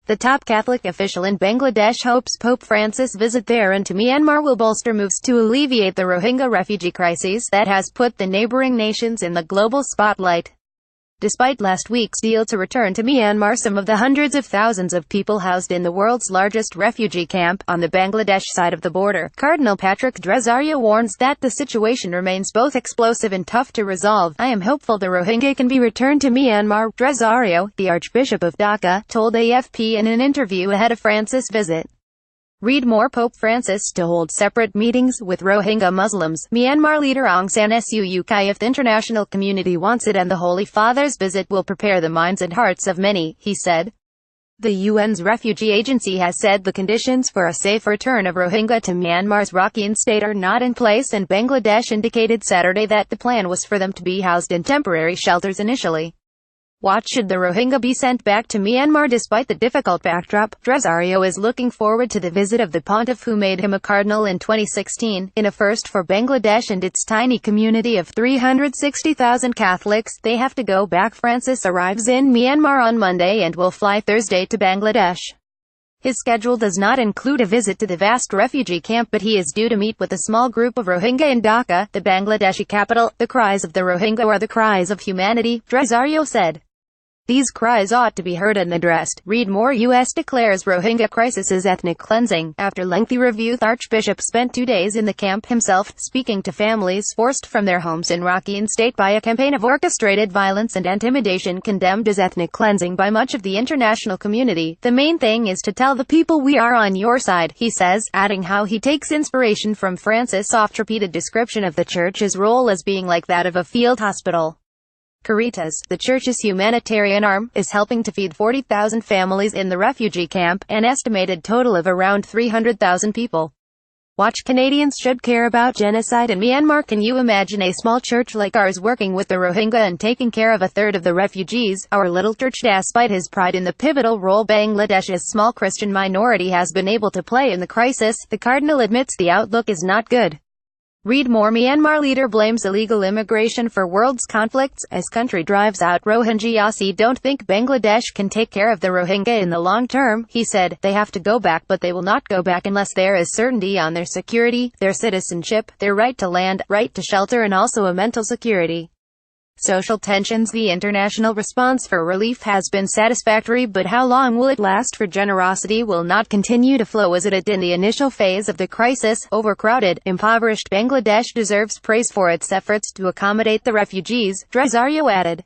The top Catholic official in Bangladesh hopes Pope Francis' visit there and to Myanmar will bolster moves to alleviate the Rohingya refugee crisis that has put the neighbouring nations in the global spotlight. Despite last week's deal to return to Myanmar some of the hundreds of thousands of people housed in the world's largest refugee camp, on the Bangladesh side of the border, Cardinal Patrick D'Rozario warns that the situation remains both explosive and tough to resolve. "I am hopeful the Rohingya can be returned to Myanmar," D'Rozario, the Archbishop of Dhaka, told AFP in an interview ahead of Francis' visit. Read more. Pope Francis to hold separate meetings with Rohingya Muslims. Myanmar leader Aung San Suu Kyi. "If the international community wants it and the Holy Father's visit will prepare the minds and hearts of many," he said. The UN's refugee agency has said the conditions for a safe return of Rohingya to Myanmar's Rakhine state are not in place, and Bangladesh indicated Saturday that the plan was for them to be housed in temporary shelters initially. What should the Rohingya be sent back to Myanmar despite the difficult backdrop? D'Rozario is looking forward to the visit of the pontiff who made him a cardinal in 2016, in a first for Bangladesh and its tiny community of 360,000 Catholics. They have to go back. Francis arrives in Myanmar on Monday and will fly Thursday to Bangladesh. His schedule does not include a visit to the vast refugee camp, but he is due to meet with a small group of Rohingya in Dhaka, the Bangladeshi capital. "The cries of the Rohingya are the cries of humanity," D'Rozario said. "These cries ought to be heard and addressed." Read more. U.S. declares Rohingya crisis is ethnic cleansing. After lengthy review, the Archbishop spent 2 days in the camp himself, speaking to families forced from their homes in Rakhine state by a campaign of orchestrated violence and intimidation condemned as ethnic cleansing by much of the international community. "The main thing is to tell the people we are on your side," he says, adding how he takes inspiration from Francis' oft-repeated description of the Church's role as being like that of a field hospital. Caritas, the Church's humanitarian arm, is helping to feed 40,000 families in the refugee camp, an estimated total of around 300,000 people. Watch. Canadians should care about genocide in Myanmar. Can you imagine a small church like ours working with the Rohingya and taking care of a third of the refugees? Our little church, despite his pride in the pivotal role Bangladesh's small Christian minority has been able to play in the crisis, the Cardinal admits the outlook is not good. Read more. Myanmar leader blames illegal immigration for world's conflicts as country drives out Rohingya. "I don't think Bangladesh can take care of the Rohingya in the long term," he said. "They have to go back, but they will not go back unless there is certainty on their security, their citizenship, their right to land, right to shelter, and also a mental security." Social tensions. The international response for relief has been satisfactory, but how long will it last? For generosity will not continue to flow as it did in the initial phase of the crisis. Overcrowded, impoverished Bangladesh deserves praise for its efforts to accommodate the refugees, D'Rozario added.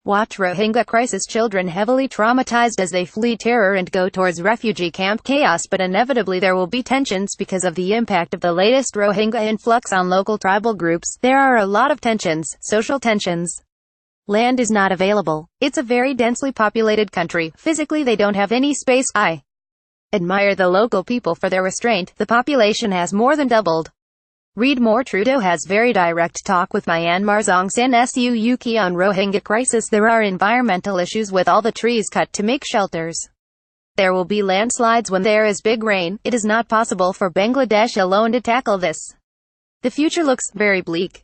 Watch. Rohingya crisis. Children heavily traumatized as they flee terror and go towards refugee camp chaos, but inevitably there will be tensions because of the impact of the latest Rohingya influx on local tribal groups. There are a lot of tensions, social tensions. Land is not available. It's a very densely populated country. Physically they don't have any space. I admire the local people for their restraint. The population has more than doubled. Read more. Trudeau has very direct talk with Myanmar's Aung San Suu Kyi on Rohingya crisis. "There are environmental issues with all the trees cut to make shelters. There will be landslides when there is big rain. It is not possible for Bangladesh alone to tackle this. The future looks very bleak.